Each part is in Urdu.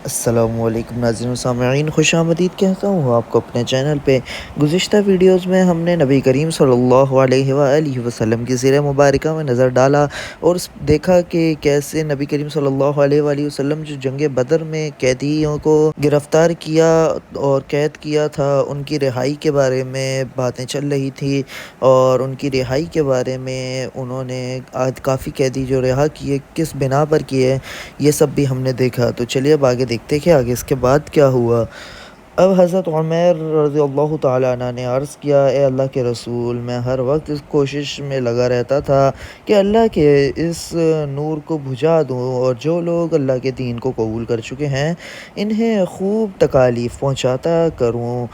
السلام علیکم ناظرین و سامعین، خوش آمدید کہتا ہوں آپ کو اپنے چینل پہ۔ گزشتہ ویڈیوز میں ہم نے نبی کریم صلی اللہ علیہ وآلہ وسلم کی سیرہ مبارکہ میں نظر ڈالا اور دیکھا کہ کیسے نبی کریم صلی اللہ علیہ وآلہ وسلم جو جنگ بدر میں قیدیوں کو گرفتار کیا اور قید کیا تھا، ان کی رہائی کے بارے میں باتیں چل رہی تھی، اور ان کی رہائی کے بارے میں انہوں نے آج کافی قیدی جو رہا کیے کس بنا پر کیے، یہ سب بھی ہم نے دیکھا۔ تو چلیے اب آگے دیکھتے کہ آگے اس کے بعد کیا ہوا۔ اب حضرت عمیر رضی اللہ تعالیٰ عنہ نے عرض کیا، اے اللہ کے رسول، میں ہر وقت اس کوشش میں لگا رہتا تھا کہ اللہ کے اس نور کو بجھا دوں، اور جو لوگ اللہ کے دین کو قبول کر چکے ہیں انہیں خوب تکالیف پہنچاتا کروں،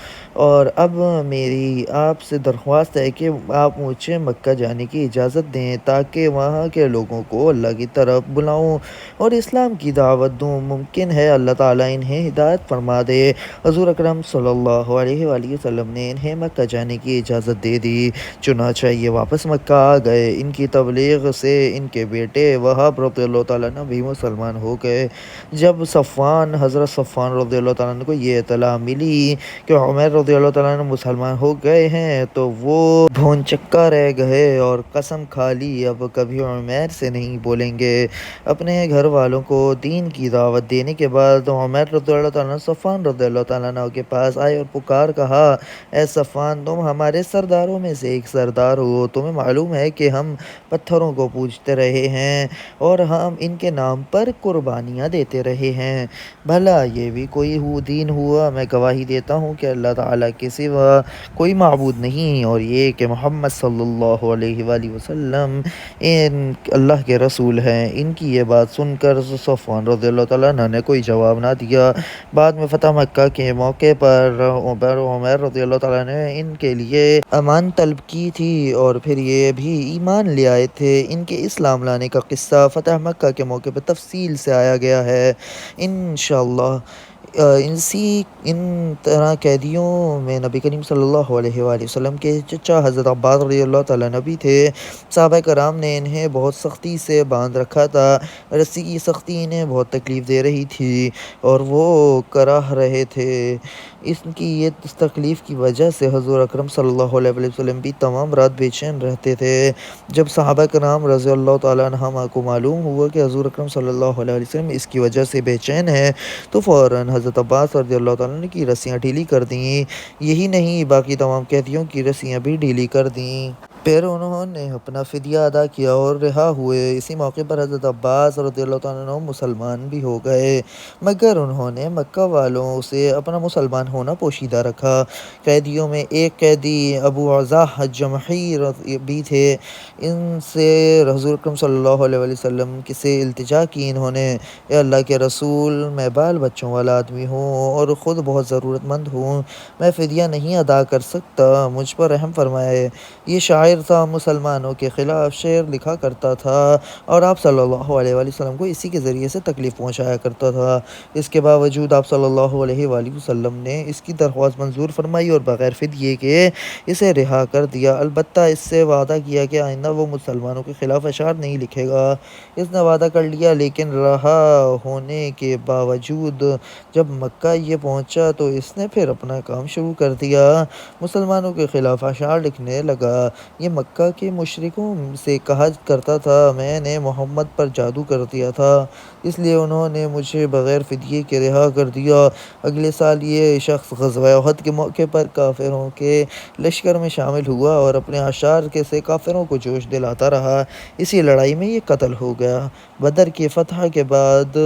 اور اب میری آپ سے درخواست ہے کہ آپ مجھے مکہ جانے کی اجازت دیں تاکہ وہاں کے لوگوں کو اللہ کی طرف بلاؤں اور اسلام کی دعوت دوں۔ ممکن ہے اللہ تعالیٰ انہیں ہدایت فرما دے۔ حضور اکرم صلی اللہ علیہ وآلہ وسلم نے انہیں مکہ جانے کی اجازت دے دی، چنانچہ یہ واپس مکہ آ گئے۔ ان کی تبلیغ سے ان کے بیٹے وہب رضی اللہ تعالیٰ عنہ بھی مسلمان ہو گئے۔ جب حضرت صفوان رضی اللہ تعالیٰ عنہ کو یہ اطلاع ملی کہ عمر رضی اللہ تعالیٰ عنہ مسلمان ہو گئے ہیں تو وہ بھونچکا رہ گئے اور قسم کھا لی اب کبھی عمیر سے نہیں بولیں گے۔ اپنے گھر والوں کو دین کی دعوت دینے کے بعد عمر رضی اللہ تعالیٰ عنہ صفوان رضی اللہ تعالیٰ عنہ کے پاس آئے اور کہا، اے صفوان، تم ہمارے سرداروں میں سے ایک سردار ہو، تمہیں معلوم ہے کہ ہم پتھروں کو پوجتے رہے ہیں اور ہم ان کے نام پر قربانیاں دیتے رہے ہیں، بھلا یہ بھی کوئی دین ہوا؟ میں گواہی دیتا ہوں کہ اللہ تعالیٰ کے سوا کوئی معبود نہیں، اور یہ کہ محمد صلی اللہ علیہ وآلہ وسلم اللہ کے رسول ہیں۔ ان کی یہ بات سن کر صفوان رضی اللہ تعالیٰ عنہ نے کوئی جواب نہ دیا۔ بعد میں فتح مکہ کے موقع پر عمر رضی اللہ تعالیٰ نے ان کے لیے امان طلب کی تھی اور پھر یہ بھی ایمان لے آئے تھے۔ ان کے اسلام لانے کا قصہ فتح مکہ کے موقع پر تفصیل سے آیا گیا ہے، انشاءاللہ۔ ان طرح قیدیوں میں نبی کریم صلی اللہ علیہ وآلہ وسلم کے چچا حضرت عباس رضی اللہ تعالیٰ عنہ بھی تھے۔ صحابہ کرام نے انہیں بہت سختی سے باندھ رکھا تھا، رسی کی سختی انہیں بہت تکلیف دے رہی تھی اور وہ کراہ رہے تھے۔ ان کی یہ تکلیف کی وجہ سے حضور اکرم صلی اللہ علیہ وسلم بھی تمام رات بے چین رہتے تھے۔ جب صحابہ کرام رضی اللہ تعالیٰ عنہم کو معلوم ہوا کہ حضور اکرم صلی اللہ علیہ وسلم اس کی وجہ سے بے چین ہیں تو فوراً حضرت عباس رضی اللہ تعالیٰ عنہ کی رسیاں ڈھیلی کر دیں، یہی نہیں باقی تمام قیدیوں کی رسیاں بھی ڈھیلی کر دیں۔ پھر انہوں نے اپنا فدیہ ادا کیا اور رہا ہوئے۔ اسی موقع پر حضرت عباس رضی اللہ تعالیٰ عنہ مسلمان بھی ہو گئے، مگر انہوں نے مکہ والوں سے اپنا مسلمان ہونا پوشیدہ رکھا۔ قیدیوں میں ایک قیدی ابو عزاح جمحی بھی تھے۔ ان سے حضور اکرم صلی اللہ علیہ وسلم سے التجا کی انہوں نے، اے اللہ کے رسول، میں بال بچوں والا آدمی ہوں اور خود بہت ضرورت مند ہوں، میں فدیہ نہیں ادا کر سکتا، مجھ پر رحم فرمائے۔ یہ شاعر تھا، مسلمانوں کے خلاف شعر لکھا کرتا تھا اور آپ صلی اللہ علیہ وآلہ وسلم کو اسی کے ذریعے سے تکلیف پہنچایا کرتا تھا۔ اس کے باوجود آپ صلی اللہ علیہ وآلہ وسلم نے اس کی درخواست منظور فرمائی اور بغیر فدیے کے اسے رہا کر دیا، البتہ اس سے وعدہ کیا کہ آئندہ وہ مسلمانوں کے خلاف اشعار نہیں لکھے گا۔ اس نے وعدہ کر لیا، لیکن رہا ہونے کے باوجود جب مکہ یہ پہنچا تو اس نے پھر اپنا کام شروع کر دیا، مسلمانوں کے خلاف اشعار لکھنے لگا۔ یہ مکہ کے مشرکوں سے کہا کرتا تھا، میں نے محمد پر جادو کر دیا تھا، اس لیے انہوں نے مجھے بغیر فدیے کے رہا کر دیا۔ اگلے سال یہ شخص غزوہ احد کے موقع پر کافروں کے لشکر میں شامل ہوا اور اپنے اشعار سے کافروں کو جوش دلاتا رہا، اسی لڑائی میں یہ قتل ہو گیا۔ بدر کی فتح کے بعد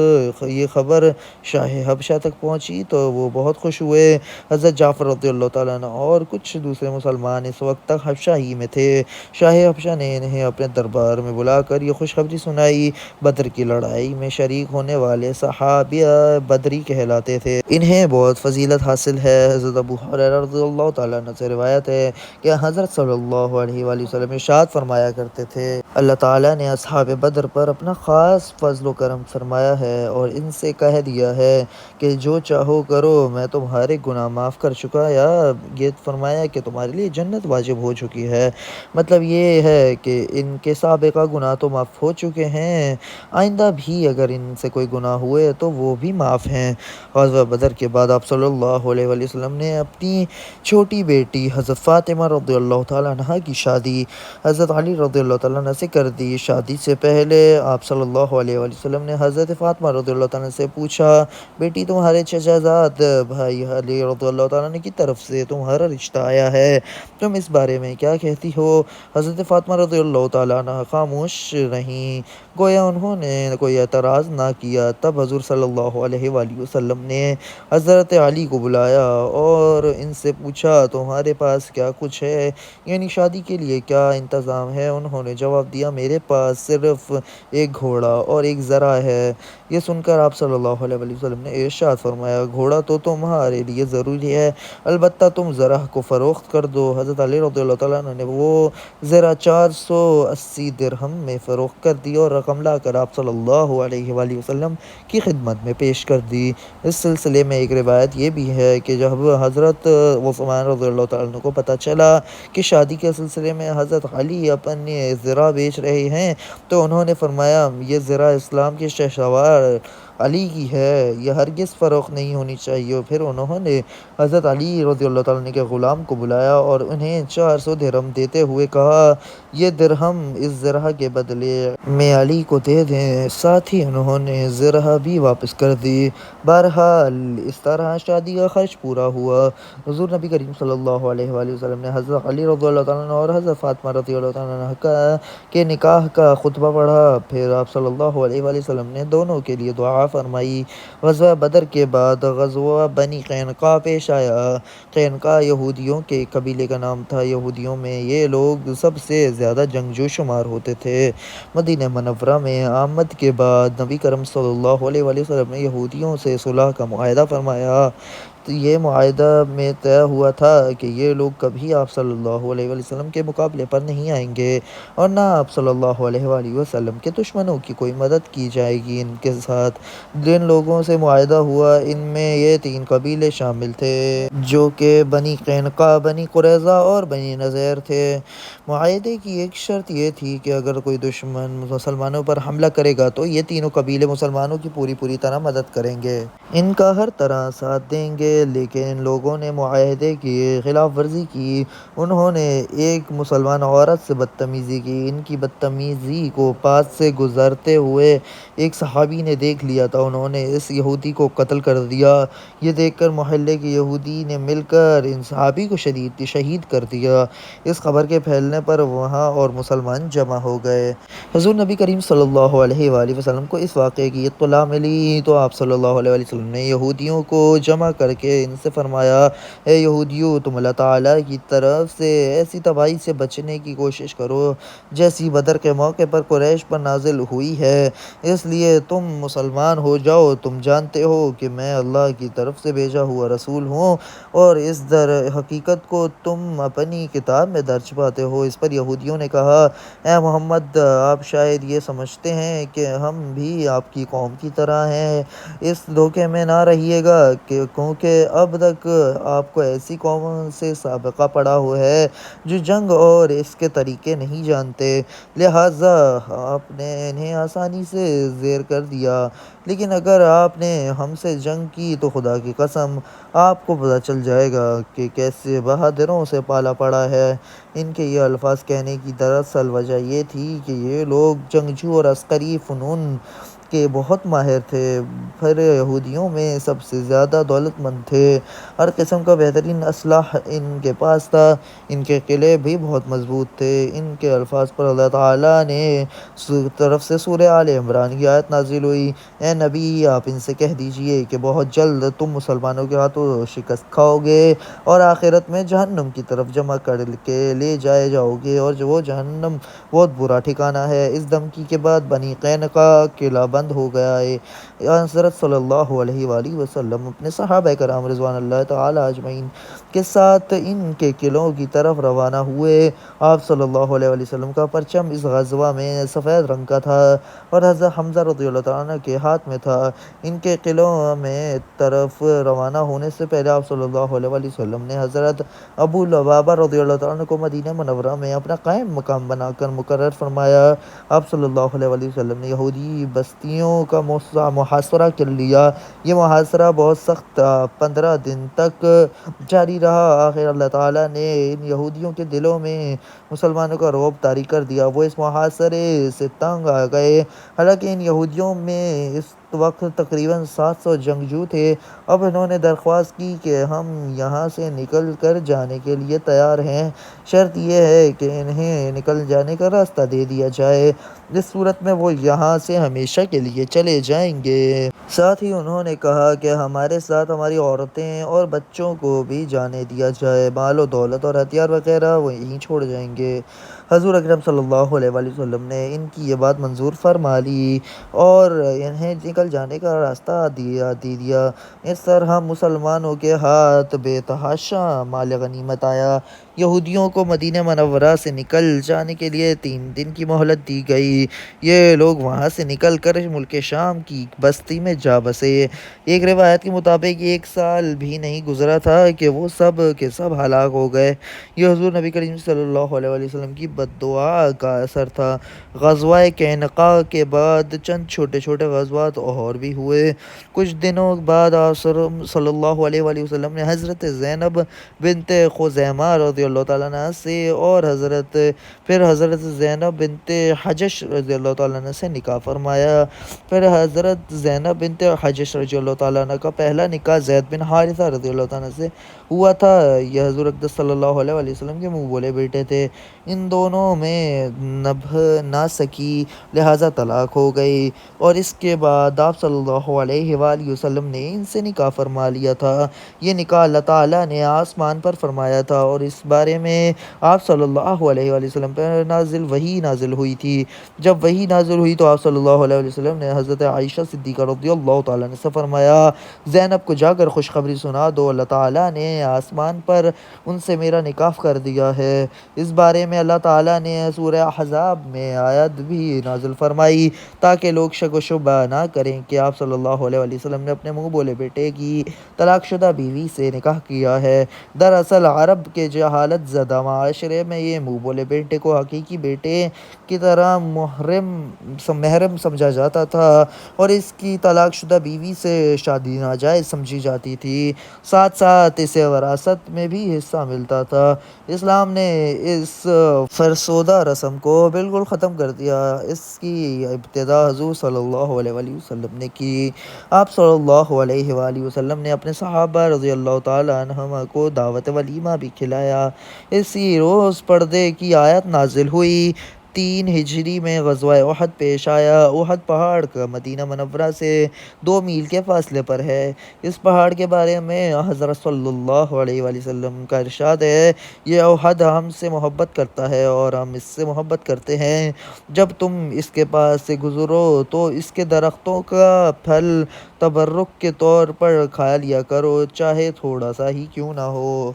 یہ خبر شاہ حبشہ تک پہنچی تو وہ بہت خوش ہوئے۔ حضرت جعفر رضی اللہ تعالیٰ عنہ اور کچھ دوسرے مسلمان اس وقت تک حبشہ ہی میں تھے۔ شاہ حبشہ نے انہیں اپنے دربار میں بلا کر یہ خوشخبری سنائی۔ بدر کی لڑائی میں شریک ہونے والے صحابہ بدری کہلاتے تھے، انہیں بہت فضیلت حاصل ہے۔ حضرت ابو ہریرہ رضی اللہ تعالیٰ عنہ سے روایت ہے کہ حضرت صلی اللہ علیہ وآلہ وسلم ارشاد فرمایا کرتے تھے، اللہ تعالیٰ نے اصحاب بدر پر اپنا خاص فضل و کرم فرمایا ہے اور ان سے کہہ دیا ہے کہ جو چاہو کرو، میں تمہارے گناہ معاف کر چکا، یا یہ فرمایا کہ تمہارے لیے جنت واجب ہو چکی ہے۔ مطلب یہ ہے کہ ان کے سابقہ گناہ تو معاف ہو چکے ہیں، آئندہ بھی اگر ان سے کوئی گناہ ہوئے تو وہ بھی معاف ہیں۔ غزوہ بدر کے بعد آپ صلی اللہ علیہ وآلہ وسلم نے اپنی چھوٹی بیٹی حضرت فاطمہ رضی اللہ تعالیٰ عنہ کی شادی حضرت علی رضی اللہ تعالیٰ عنہ سے کر دی۔ شادی سے پہلے آپ صلی اللہ علیہ وآلہ وسلم نے حضرت فاطمہ رضی اللہ تعالیٰ عنہ سے پوچھا، بیٹی تمہارے چچا زاد بھائی علی رضی اللہ تعالیٰ عنہ کی طرف سے تمہارا رشتہ آیا ہے، تم اس بارے میں کیا کہتی ہو؟ حضرت فاطمہ رضی اللہ تعالیٰ عنہ خاموش رہیں، گویا انہوں نے کوئی اعتراض نہ کیا۔ تب حضور صلی اللہ علیہ وآلہ وسلم نے حضرت علی کو بلایا اور ان سے پوچھا، تمہارے پاس کیا کچھ ہے، یعنی شادی کے لیے کیا انتظام ہے؟ انہوں نے جواب دیا، میرے پاس صرف ایک گھوڑا اور ایک ذرہ ہے۔ یہ سن کر آپ صلی اللہ علیہ وآلہ وسلم نے ارشاد فرمایا، گھوڑا تو تمہارے لیے ضروری ہے، البتہ تم ذرہ کو فروخت کر دو۔ حضرت علی رضی اللہ تعالیٰ عنہ نے وہ ذرہ 480 درہم میں فروخت کر دی اور رقم لا کر آپ صلی اللہ علیہ وآلہ وسلم کی خدمت میں پیش کر دی۔ اس سلسلے میں ایک روایت یہ بھی ہے کہ جب حضرت عثمان رضی اللہ تعالیٰ عنہ کو پتہ چلا کہ شادی کے سلسلے میں حضرت علی اپنے ذرہ بیچ رہے ہیں تو انہوں نے فرمایا، یہ ذرہ اسلام کے شہسوار علی کی ہے، یہ ہرگز فروخت نہیں ہونی چاہیے۔ پھر انہوں نے حضرت علی رضی اللہ تعالیٰ عنہ کے غلام کو بلایا اور انہیں 400 درہم دیتے ہوئے کہا، یہ درہم اس ذرہ کے بدلے میں علی کو دے دیں۔ ساتھ ہی انہوں نے ذرہ بھی واپس کر دی۔ بہرحال اس طرح شادی کا خرچ پورا ہوا۔ حضور نبی کریم صلی اللہ علیہ وآلہ وسلم نے حضرت علی رضی اللہ تعالیٰ عنہ اور حضرت فاطمہ رضی اللہ تعالیٰ عنہ کے نکاح کا خطبہ پڑھا، پھر آپ صلی اللہ علیہ وآلہ وسلم نے دونوں کے لیے دعا فرمائی۔ غزوہ بدر کے بعد غزوہ بنی قینقاع پیش آیا۔ قینقاع یہودیوں کے ایک قبیلے کا نام تھا۔ یہودیوں میں یہ لوگ سب سے زیادہ جنگجو شمار ہوتے تھے۔ مدینہ منورہ میں آمد کے بعد نبی کریم صلی اللہ علیہ وآلہ وسلم نے یہودیوں سے صلح کا معاہدہ فرمایا۔ یہ معاہدہ میں طے ہوا تھا کہ یہ لوگ کبھی آپ صلی اللہ علیہ وآلہ وسلم کے مقابلے پر نہیں آئیں گے اور نہ آپ صلی اللہ علیہ وآلہ وسلم کے دشمنوں کی کوئی مدد کی جائے گی۔ ان کے ساتھ جن لوگوں سے معاہدہ ہوا ان میں یہ 3 قبیلے شامل تھے جو کہ بنی قینقاع، بنی قریظہ اور بنی نذیر تھے۔ معاہدے کی ایک شرط یہ تھی کہ اگر کوئی دشمن مسلمانوں پر حملہ کرے گا تو یہ تینوں قبیلے مسلمانوں کی پوری طرح مدد کریں گے، ان کا ہر طرح ساتھ دیں گے۔ لیکن ان لوگوں نے معاہدے کی خلاف ورزی کی۔ انہوں نے ایک مسلمان عورت سے بدتمیزی کی۔ ان کی بدتمیزی کو پاس سے گزرتے ہوئے ایک صحابی نے دیکھ لیا تھا۔ انہوں نے اس یہودی کو قتل کر دیا۔ یہ دیکھ کر محلے کے یہودی نے مل کر ان صحابی کو شہید کر دیا۔ اس خبر کے پھیلنے پر وہاں اور مسلمان جمع ہو گئے۔ حضور نبی کریم صلی اللہ علیہ وآلہ وسلم کو اس واقعے کی اطلاع ملی تو آپ صلی اللہ علیہ وآلہ وسلم نے یہودیوں کو جمع کر کے ان سے فرمایا، اے یہودیو، تم اللہ تعالیٰ کی طرف سے ایسی تباہی سے بچنے کی کوشش کرو جیسی بدر کے موقع پر قریش پر نازل ہوئی ہے، اس لیے تم مسلمان ہو جاؤ۔ تم جانتے ہو کہ میں اللہ کی طرف سے بھیجا ہوا رسول ہوں اور اس در حقیقت کو تم اپنی کتاب میں درج پاتے ہو۔ اس پر یہودیوں نے کہا، اے محمد، آپ شاید یہ سمجھتے ہیں کہ ہم بھی آپ کی قوم کی طرح ہیں، اس دھوکے میں نہ رہیے گا کیونکہ اب تک آپ کو ایسی قوموں سے سابقہ پڑا ہوا ہے جو جنگ اور اس کے طریقے نہیں جانتے، لہٰذا آپ نے انہیں آسانی سے زیر کر دیا۔ لیکن اگر آپ نے ہم سے جنگ کی تو خدا کی قسم آپ کو پتہ چل جائے گا کہ کیسے بہادروں سے پالا پڑا ہے۔ ان کے یہ الفاظ کہنے کی دراصل وجہ یہ تھی کہ یہ لوگ جنگجو اور عسکری فنون کے بہت ماہر تھے، پھر یہودیوں میں سب سے زیادہ دولت مند تھے، ہر قسم کا بہترین اسلحہ ان کے پاس تھا، ان کے قلعے بھی بہت مضبوط تھے۔ ان کے الفاظ پر اللہ تعالیٰ نے طرف سے سورہ آل عمران کی آیت نازل ہوئی، اے نبی، آپ ان سے کہہ دیجئے کہ بہت جلد تم مسلمانوں کے ہاتھوں شکست کھاؤ گے اور آخرت میں جہنم کی طرف جمع کر کے لے جائے جاؤ گے، اور وہ جہنم بہت برا ٹھکانہ ہے۔ اس دھمکی کے بعد بنی قینقاع قلعہ بند ہو گیا ہے۔ حضرت صلی اللہ علیہ وآلہ وسلم اپنے صحابہ کرام رضوان اللہ تعالی اجمعین کے ساتھ ان کے قلعوں کی طرف روانہ ہوئے۔ آپ صلی اللہ علیہ وآلہ وسلم کا پرچم اس غزوہ میں سفید رنگ کا تھا اور حضرت حمزہ رضی اللہ تعالیٰ عنہ کے ہاتھ میں تھا۔ ان کے قلعوں میں طرف روانہ ہونے سے پہلے آپ صلی اللہ علیہ وآلہ وسلم نے حضرت ابو لبابہ رضی اللہ تعالیٰ عنہ کو مدینہ منورہ میں اپنا قائم مقام بنا کر مقرر فرمایا۔ آپ صلی اللہ علیہ وآلہ وسلم نے یہودی بستیوں کا محاصرہ کر لیا۔ یہ محاصرہ بہت سخت تھا، 15 دن تک جاری رہا۔ آخر اللہ تعالیٰ نے ان یہودیوں کے دلوں میں مسلمانوں کا رعب طاری کر دیا۔ وہ اس محاصرے سے تنگ آ گئے۔ حالانکہ ان یہودیوں میں اس وقت تقریباً 700 جنگجو تھے۔ اب انہوں نے درخواست کی کہ ہم یہاں سے نکل کر جانے کے لیے تیار ہیں، شرط یہ ہے کہ انہیں نکل جانے کا راستہ دے دیا جائے، اس صورت میں وہ یہاں سے ہمیشہ کے لیے چلے جائیں گے۔ ساتھ ہی انہوں نے کہا کہ ہمارے ساتھ ہماری عورتیں اور بچوں کو بھی جانے دیا جائے، مال و دولت اور ہتھیار وغیرہ وہ یہیں چھوڑ جائیں گے۔ حضور اکرم صلی اللہ علیہ وآلہ وسلم نے ان کی یہ بات منظور فرما لی اور انہیں نکل جانے کا راستہ دے دیا۔ اس طرح مسلمانوں کے ہاتھ بے تحاشا مال غنیمت آیا۔ یہودیوں کو مدینہ منورہ سے نکل جانے کے لیے 3 دن کی مہلت دی گئی۔ یہ لوگ وہاں سے نکل کر ملک شام کی ایک بستی میں جا بسے۔ ایک روایت کے مطابق 1 سال بھی نہیں گزرا تھا کہ وہ سب کے سب ہلاک ہو گئے۔ یہ حضور نبی کریم صلی اللہ علیہ وآلہ وسلم کی بد دعا کا اثر تھا۔ غزوہ قینقاع کے بعد چند چھوٹے چھوٹے غزوات اور بھی ہوئے۔ کچھ دنوں بعد آپ صلی اللہ علیہ وآلہ وسلم نے حضرت زینب بنت خزیمہ رضی اللہ تعالیٰ عنہ سے اور حضرت زینب بنت حجش رضی اللہ تعالیٰ عنہ سے نکاح فرمایا۔ پھر حضرت زینب بنت حجش رضی اللہ تعالیٰ عنہ کا پہلا نکاح زید بن حارثہ رضی اللہ تعالیٰ عنہ سے ہوا تھا۔ یہ حضور اقدس صلی اللہ علیہ وآلہ وسلم کے منہ بولے بیٹے تھے۔ ان دونوں میں نبھ نہ سکی، لہٰذا طلاق ہو گئی، اور اس کے بعد آپ صلی اللہ علیہ وآلہ وسلم نے ان سے نکاح فرما لیا تھا۔ یہ نکاح اللہ تعالیٰ نے آسمان پر فرمایا تھا اور اس بارے میں آپ صلی اللہ علیہ وآلہ وسلم پر وحی نازل ہوئی تھی۔ جب وحی نازل ہوئی تو آپ صلی اللہ علیہ وآلہ وسلم نے حضرت عائشہ صدیقہ رضی اللہ تعالیٰ عنہ سے فرمایا، زینب کو جا کر خوشخبری سنا دو، اللہ تعالیٰ نے آسمان پر ان سے میرا نکاح کر دیا ہے۔ اس بارے میں اللہ تعالیٰ نے سورہ احزاب میں آیت بھی نازل فرمائی تاکہ لوگ شک و شبہ نہ کریں کہ آپ صلی اللہ علیہ وآلہ وسلم نے اپنے منہ بولے بیٹے کی طلاق شدہ بیوی سے نکاح کیا ہے۔ دراصل عرب کے جہالت زدہ معاشرے میں یہ منہ بولے بیٹے کو حقیقی بیٹے کی طرح محرم سمجھا جاتا تھا اور اس کی طلاق شدہ بیوی سے شادی ناجائز سمجھی جاتی تھی، ساتھ ساتھ اسے وراثت میں بھی حصہ ملتا تھا۔ اسلام نے اس فرسودہ رسم کو بالکل ختم کر دیا۔ اس کی ابتدا حضور صلی اللہ علیہ وآلہ وسلم نے کی۔ آپ صلی اللہ علیہ وآلہ وسلم نے اپنے صحابہ رضی اللہ تعالیٰ عنہم کو دعوت ولیمہ بھی کھلایا۔ اسی روز پردے کی آیت نازل ہوئی۔ 3 ہجری میں غزوہ احد پیش آیا۔ احد پہاڑ کا مدینہ منورہ سے 2 میل کے فاصلے پر ہے۔ اس پہاڑ کے بارے میں حضرت صلی اللہ علیہ وآلہ وسلم کا ارشاد ہے، یہ احد ہم سے محبت کرتا ہے اور ہم اس سے محبت کرتے ہیں۔ جب تم اس کے پاس سے گزرو تو اس کے درختوں کا پھل تبرک کے طور پر کھا لیا کرو، چاہے تھوڑا سا ہی کیوں نہ ہو۔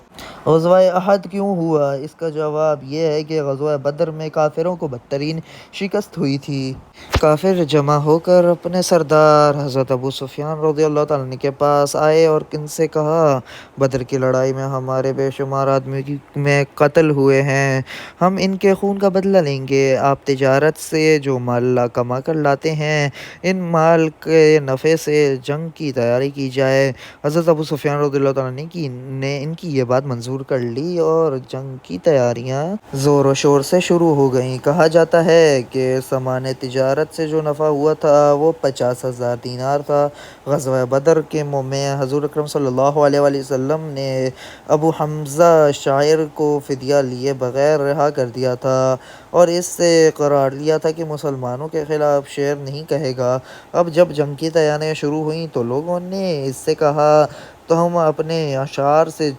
غزوہ احد کیوں ہوا؟ اس کا جواب یہ ہے کہ غزوہ بدر میں کافروں کو بدترین شکست ہوئی تھی۔ کافر جمع ہو کر اپنے سردار حضرت ابو سفیان رضی اللہ تعالیٰ عنہ کے پاس آئے اور ان سے کہا، بدر کی لڑائی میں ہمارے بے شمار آدمی میں قتل ہوئے ہیں، ہم ان کے خون کا بدلہ لیں گے۔ آپ تجارت سے جو مال کما کر لاتے ہیں، ان مال کے نفع سے جنگ کی تیاری کی جائے۔ حضرت ابو سفیان رضی اللہ تعالیٰ عنہ نے ان کی یہ بات منظور کر لی اور جنگ کی تیاریاں زور و شور سے شروع ہو گئیں۔ کہا جاتا ہے کہ سامان تجارت سے جو نفع ہوا تھا وہ 50,000 دینار تھا۔ غزوہ بدر کے میں حضور اکرم صلی اللہ علیہ وآلہ وسلم نے ابو حمزہ شاعر کو فدیہ لیے بغیر رہا کر دیا تھا اور اس سے قرار لیا تھا کہ مسلمانوں کے خلاف شعر نہیں کہے گا۔ اب جب جنگ کی تیاریاں شروع شروع ہوئیں تو لوگوں نے اس سے کہا تو ہم اپنے اشعار سے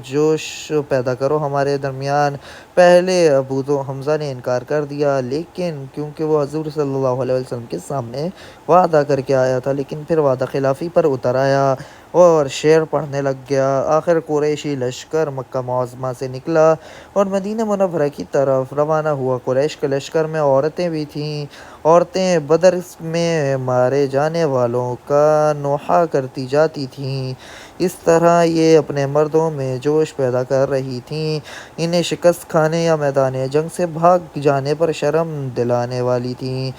جوش پیدا کرو ہمارے درمیان۔ پہلے ابو تو حمزہ نے انکار کر دیا، لیکن کیونکہ وہ حضور صلی اللہ علیہ وسلم کے سامنے وعدہ کر کے آیا تھا، لیکن پھر وعدہ خلافی پر اتر آیا اور شعر پڑھنے لگ گیا۔ آخر قریشی لشکر مکہ معظمہ سے نکلا اور مدینہ منورہ کی طرف روانہ ہوا۔ قریش کے لشکر میں عورتیں بھی تھیں۔ عورتیں بدر میں مارے جانے والوں کا نوحہ کرتی جاتی تھیں، اس طرح یہ اپنے مردوں میں جوش پیدا کر رہی تھیں، انہیں شکست کھانے یا میدان جنگ سے بھاگ جانے پر شرم دلانے والی تھیں۔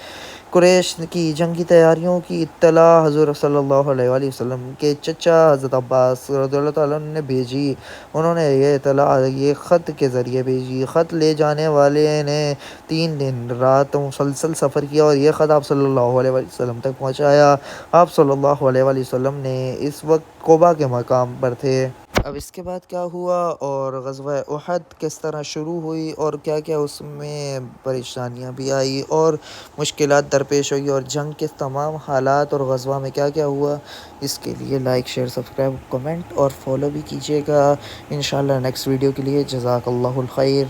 قریش کی جنگی تیاریوں کی اطلاع حضور صلی اللہ علیہ وآلہ وسلم کے چچا حضرت عباس رضی اللہ تعالیٰ عنہ نے بھیجی۔ انہوں نے یہ اطلاع یہ خط کے ذریعے بھیجی۔ خط لے جانے والے نے 3 دن رات مسلسل سفر کیا اور یہ خط آپ صلی اللہ علیہ وآلہ وسلم تک پہنچایا۔ آپ صلی اللہ علیہ وآلہ وسلم نے اس وقت قبا کے مقام پر تھے۔ اب اس کے بعد کیا ہوا اور غزوہ احد کس طرح شروع ہوئی اور کیا کیا اس میں پریشانیاں بھی آئی اور مشکلات درپیش ہوئی اور جنگ کے تمام حالات اور غزوہ میں کیا کیا ہوا، اس کے لیے لائک شیئر سبسکرائب کمنٹ اور فالو بھی کیجیے گا۔ انشاءاللہ نیکسٹ ویڈیو کے لیے جزاک اللہ الخیر۔